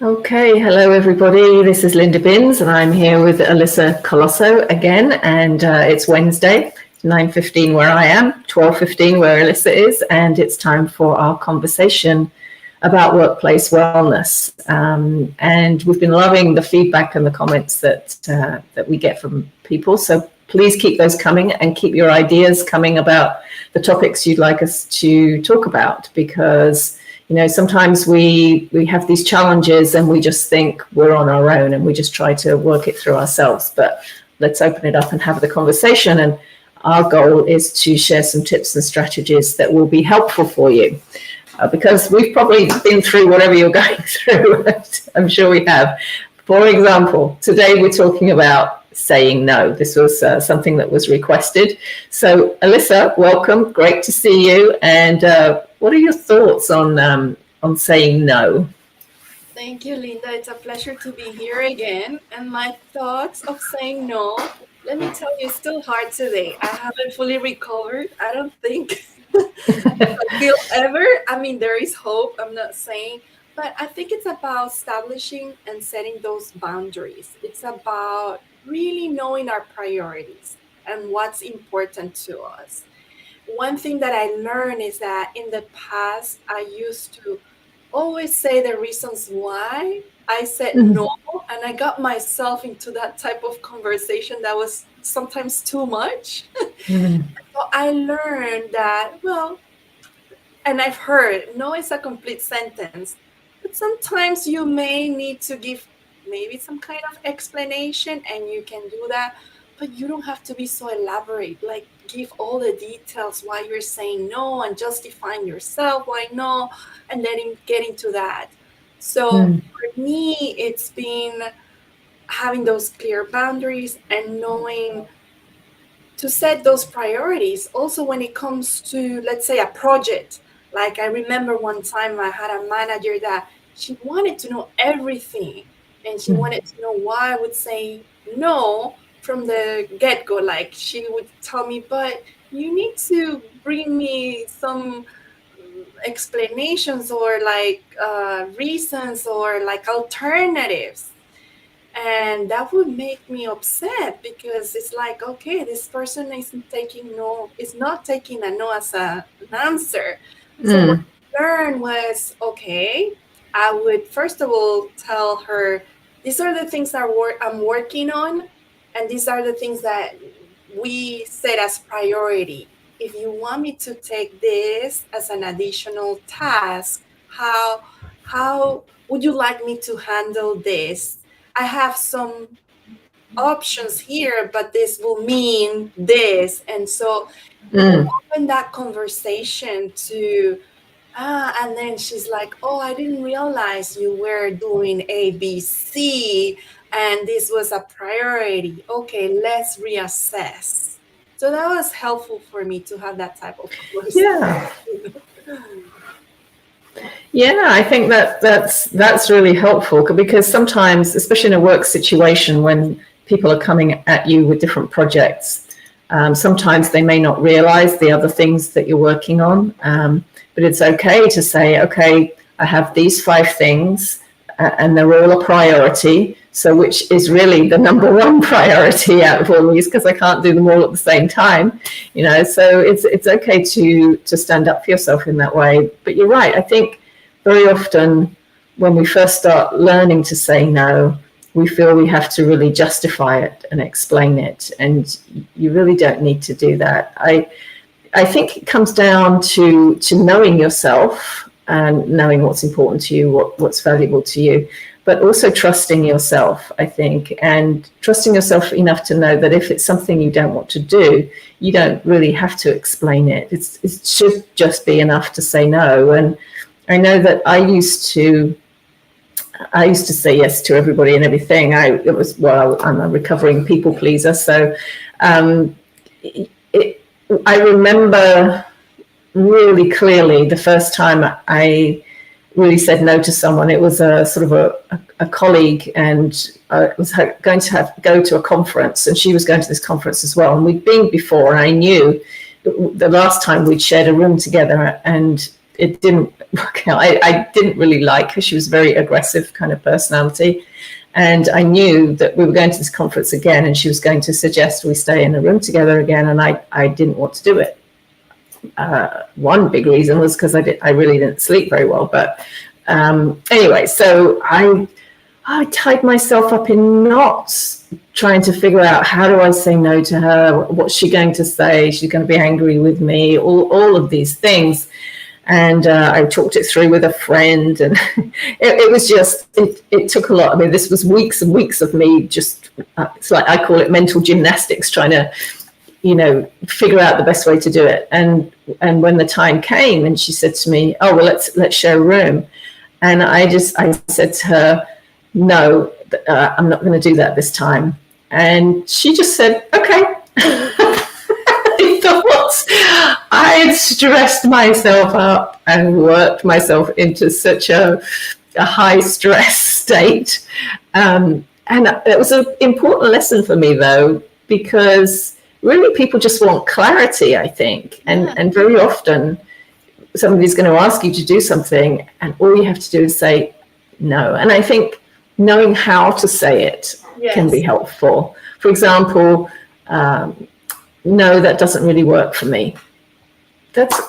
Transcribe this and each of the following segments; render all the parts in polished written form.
Okay, hello everybody. This is Linda Binns, and I'm here with Alyssa Colosso again. And it's Wednesday, 9:15 where I am, 12:15 where Alyssa is, and it's time for our conversation about workplace wellness. And we've been loving the feedback and the comments that we get from people. So please keep those coming and keep your ideas coming about the topics you'd like us to talk about, because sometimes we have these challenges and we just think we're on our own and we just try to work it through ourselves. But let's open it up and have the conversation. And our goal is to share some tips and strategies that will be helpful for you. Because we've probably been through whatever you're going through. I'm sure we have. For example, today we're talking about saying no. This was something that was requested. So Alyssa, welcome. Great to see you. And what are your thoughts on saying no? Thank you, Linda. It's a pleasure to be here again. And my thoughts of saying no, let me tell you, it's still hard today. I haven't fully recovered. I don't think I will ever. I mean, there is hope. I'm not saying. But I think it's about establishing and setting those boundaries. It's about really knowing our priorities and what's important to us. One thing that I learned is that in the past, I used to always say the reasons why I said no, and I got myself into that type of conversation that was sometimes too much. So I learned that, well, and I've heard no is a complete sentence, but sometimes you may need to give maybe some kind of explanation, and you can do that, but you don't have to be so elaborate, like give all the details why you're saying no and justifying yourself why no, and then get into that. So for me, it's been having those clear boundaries and knowing to set those priorities. Also, when it comes to, let's say, a project, like I remember one time I had a manager that she wanted to know everything, and she wanted to know why I would say no from the get-go. Like she would tell me, but you need to bring me some explanations or like reasons or like alternatives. And that would make me upset because it's like, okay, this person isn't taking no, is not taking a no as an answer. So what I learned was, okay, I would first of all tell her, these are the things that I'm working on, and these are the things that we set as priority. If you want me to take this as an additional task, how would you like me to handle this? I have some options here, but this will mean this. And so open that conversation to, and then she's like, oh, I didn't realize you were doing A, B, C, and this was a priority. Okay, let's reassess. So that was helpful for me to have that type of conversation. Yeah, I think that's really helpful, because sometimes, especially in a work situation, when people are coming at you with different projects, sometimes they may not realize the other things that you're working on. But it's okay to say, okay, I have these 5 things, and they're all a priority. So which is really the number one priority out of all these, because I can't do them all at the same time, so it's okay to stand up for yourself in that way. But you're right. I think very often when we first start learning to say no, we feel we have to really justify it and explain it. And you really don't need to do that. I think it comes down to knowing yourself and knowing what's important to you, what's valuable to you, but also trusting yourself, I think, and trusting yourself enough to know that if it's something you don't want to do, you don't really have to explain it. It should just be enough to say no. And I know that I used to say yes to everybody and everything. I'm a recovering people pleaser, so I remember really clearly the first time I really said no to someone. It was a sort of a colleague, and I was going to go to a conference, and she was going to this conference as well. And we'd been before, and I knew the last time we'd shared a room together, and it didn't work out. I didn't really like her. She was a very aggressive kind of personality. And I knew that we were going to this conference again, and she was going to suggest we stay in a room together again, and I didn't want to do it. One big reason was because I really didn't sleep very well. But anyway, so I tied myself up in knots trying to figure out, how do I say no to her? What's she going to say? She's going to be angry with me, all of these things. And I talked it through with a friend, and it was just, it took a lot. I mean, this was weeks and weeks of me just, it's like, I call it mental gymnastics, trying to, figure out the best way to do it. And when the time came and she said to me, oh, well, let's share a room. And I said to her, no, I'm not going to do that this time. And she just said, okay. I had stressed myself up and worked myself into such a high stress state. And it was an important lesson for me, though, because really people just want clarity, I think. And very often somebody's going to ask you to do something, and all you have to do is say no. And I think knowing how to say it can be helpful. For example, no, that doesn't really work for me. That's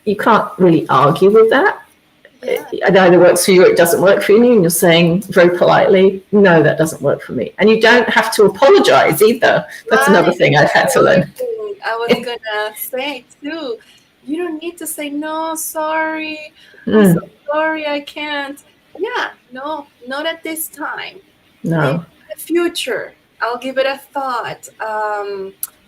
you can't really argue with that. Yeah. It either works for you or it doesn't work for you, and you're saying very politely, no, that doesn't work for me. And you don't have to apologize either. That's another thing I've had to learn. I was gonna say too, you don't need to say no, sorry, I'm so sorry, I can't. Yeah, no, not at this time. No. Maybe in the future, I'll give it a thought.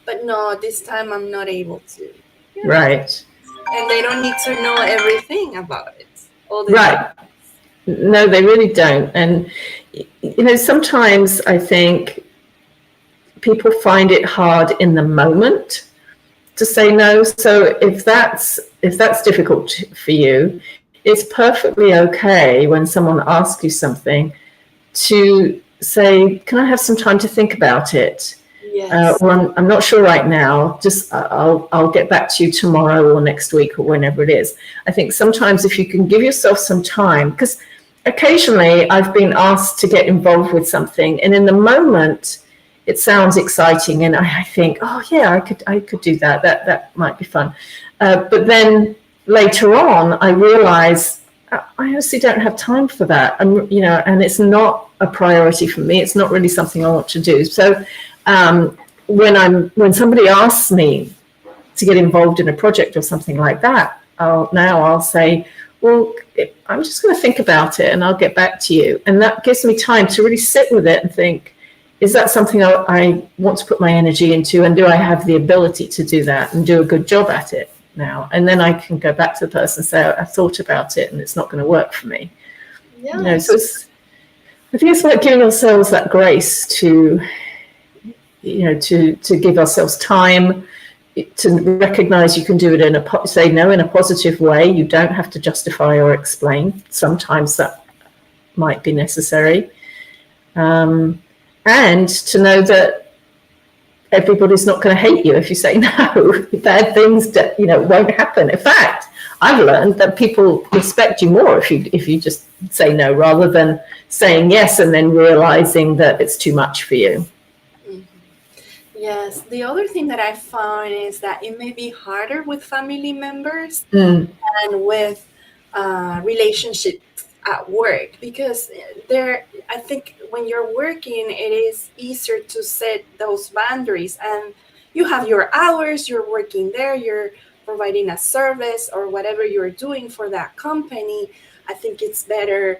But no, this time I'm not able to. Yeah. Right. And they don't need to know everything about it. Right. No, they really don't. And, sometimes I think people find it hard in the moment to say no. So if that's difficult for you, it's perfectly okay when someone asks you something to say, can I have some time to think about it? Yes. Well, I'm not sure right now. Just I'll get back to you tomorrow or next week or whenever it is. I think sometimes if you can give yourself some time, because occasionally I've been asked to get involved with something, and in the moment it sounds exciting, and I think, oh yeah, I could do that. That might be fun. But then later on, I realize I honestly don't have time for that, and and it's not a priority for me. It's not really something I want to do. So. When somebody asks me to get involved in a project or something like that, I'll say, well, I'm just going to think about it and I'll get back to you. And that gives me time to really sit with it and think, is that something I want to put my energy into? And do I have the ability to do that and do a good job at it now? And then I can go back to the person and say, I've thought about it and it's not going to work for me. Yeah. So I think it's like giving ourselves that grace to give ourselves time to recognize you can do it say no in a positive way. You don't have to justify or explain. Sometimes that might be necessary. And to know that everybody's not going to hate you if you say no. Bad things won't happen. In fact, I've learned that people respect you more if you just say no, rather than saying yes and then realizing that it's too much for you. Yes, the other thing that I found is that it may be harder with family members and with relationships at work, because I think when you're working, it is easier to set those boundaries, and you have your hours, you're working there, you're providing a service or whatever you're doing for that company. I think it's better.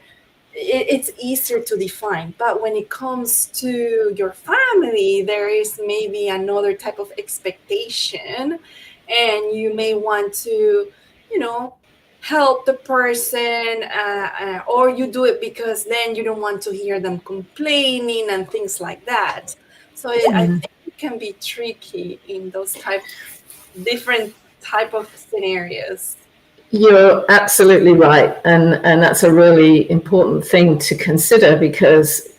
It's easier to define. But when it comes to your family, there is maybe another type of expectation, and you may want to, help the person, or you do it because then you don't want to hear them complaining and things like that. So I think it can be tricky in those different type of scenarios. You're absolutely right. And that's a really important thing to consider, because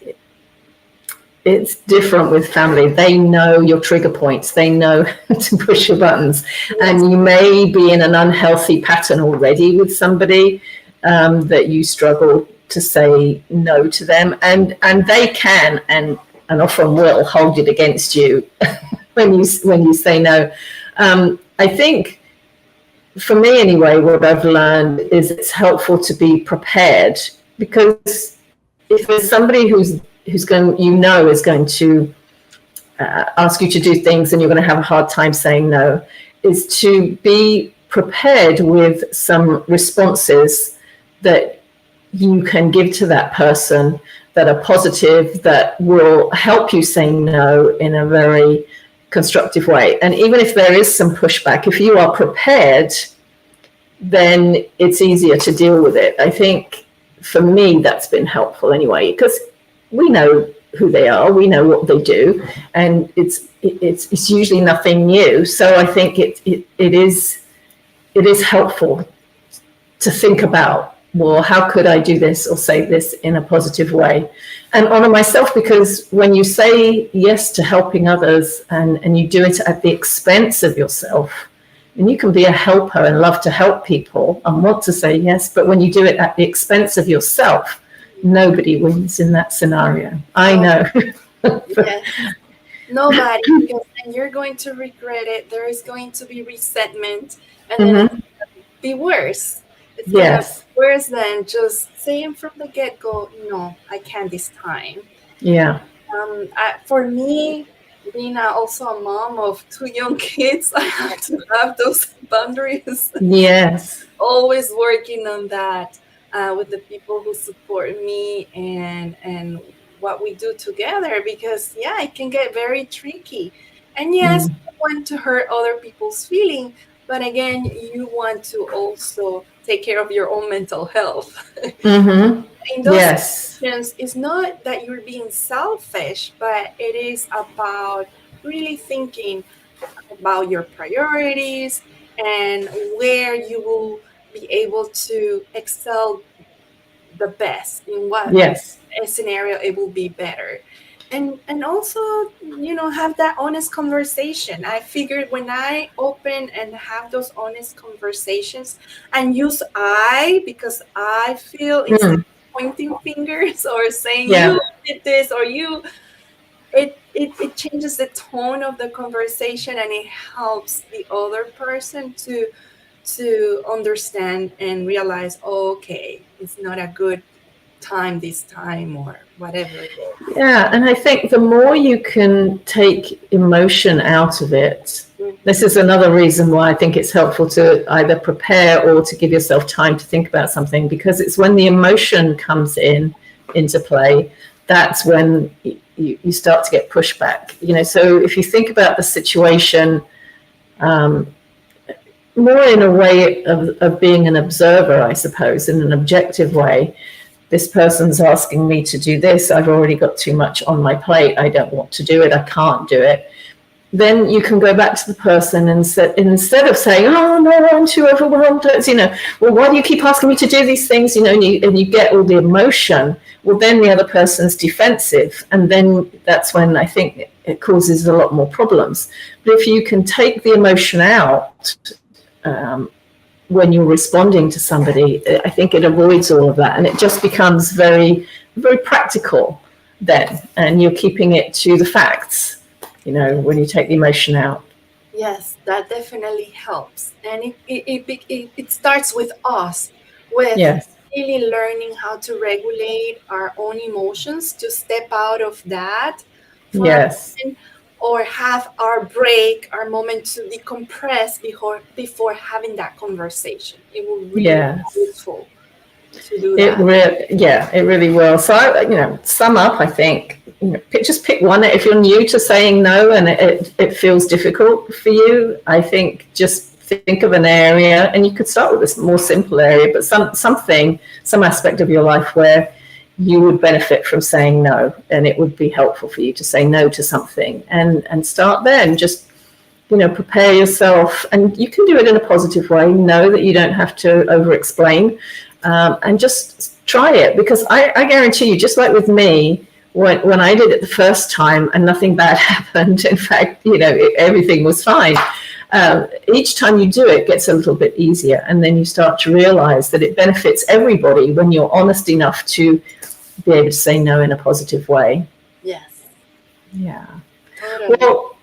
it's different with family. They know your trigger points. They know to push your buttons. Yes. And you may be in an unhealthy pattern already with somebody that you struggle to say no to them. And they can and often will hold it against you when you say no. I think for me anyway, what I've learned is it's helpful to be prepared, because if there's somebody who's going, is going to ask you to do things and you're going to have a hard time saying no, is to be prepared with some responses that you can give to that person that are positive, that will help you say no in a very constructive way. And even if there is some pushback, if you are prepared, then it's easier to deal with it. I think for me that's been helpful anyway, because we know who they are, we know what they do, and it's usually nothing new. So I think it is helpful to think about, well, how could I do this or say this in a positive way, and honor myself, because when you say yes to helping others and you do it at the expense of yourself, and you can be a helper and love to help people and want to say yes, but when you do it at the expense of yourself, nobody wins in that scenario. I know. Yes. Nobody, because then you're going to regret it. There is going to be resentment, and then it's going to be worse. It's going to be worse than just saying from the get-go, no, I can't this time. Yeah. For me, being also a mom of 2 young kids, I have to have those boundaries. Yes. Always working on that with the people who support me and what we do together, because it can get very tricky. And yes, you want to hurt other people's feelings, but again, you want to also take care of your own mental health. In those situations, it's not that you're being selfish, but it is about really thinking about your priorities and where you will be able to excel the best, in what scenario it will be better. And also, have that honest conversation. I figured when I open and have those honest conversations and use I, because I feel instead of pointing fingers or saying you did this or you, it changes the tone of the conversation, and it helps the other person to understand and realize, okay, it's not a good time this time, or whatever it is. Yeah, and I think the more you can take emotion out of it, this is another reason why I think it's helpful to either prepare or to give yourself time to think about something, because it's when the emotion comes into play, that's when you start to get pushback. So if you think about the situation more in a way of being an observer, I suppose, in an objective way. This person's asking me to do this. I've already got too much on my plate. I don't want to do it. I can't do it. Then you can go back to the person and instead of saying, oh, no, I'm too overwhelmed. Well, why do you keep asking me to do these things? And you get all the emotion. Well, then the other person's defensive. And then that's when I think it causes a lot more problems. But if you can take the emotion out, when you're responding to somebody, I think it avoids all of that, and it just becomes very, very practical then, and you're keeping it to the facts, when you take the emotion out. Yes, that definitely helps, and it starts with us, with really learning how to regulate our own emotions, to step out of that or have our break, our moment to decompress before having that conversation. It will really be useful to do that. It really will. So, sum up, I think, just pick one. If you're new to saying no and it feels difficult for you, I think just think of an area, and you could start with this more simple area, but some aspect of your life where you would benefit from saying no, and it would be helpful for you to say no to something, and start there, and just prepare yourself. And you can do it in a positive way. Know that you don't have to over explain, and just try it, because I guarantee you, just like with me, when I did it the first time and nothing bad happened, in fact, everything was fine. Each time you do it, it gets a little bit easier, and then you start to realize that it benefits everybody when you're honest enough to be able to say no in a positive way. Yes. Yeah. Totally. Well,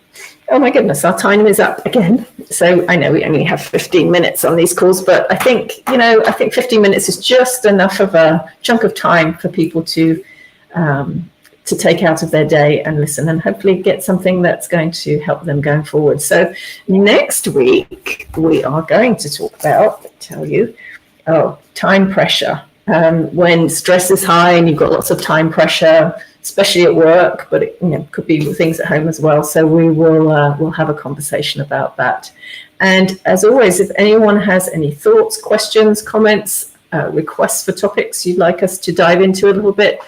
oh my goodness, our time is up again. So I know we only have 15 minutes on these calls, but I think 15 minutes is just enough of a chunk of time for people to take out of their day and listen, and hopefully get something that's going to help them going forward. So next week we are going to talk about, time pressure. When stress is high and you've got lots of time pressure, especially at work, but it could be things at home as well. So we will we'll have a conversation about that. And as always, if anyone has any thoughts, questions, comments, requests for topics you'd like us to dive into a little bit,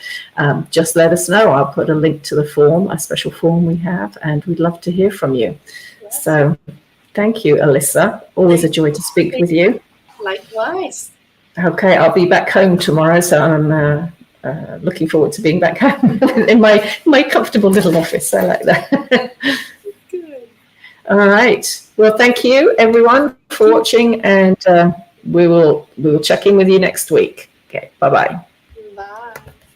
just let us know. I'll put a link to the form, a special form we have, and we'd love to hear from you. Yes. So thank you, Alyssa. Always a joy to speak with you. Likewise. Okay, I'll be back home tomorrow, so I'm looking forward to being back home in my comfortable little office. I like that. Good. All right. Well, thank you, everyone, for watching, and we will check in with you next week. Okay, bye-bye.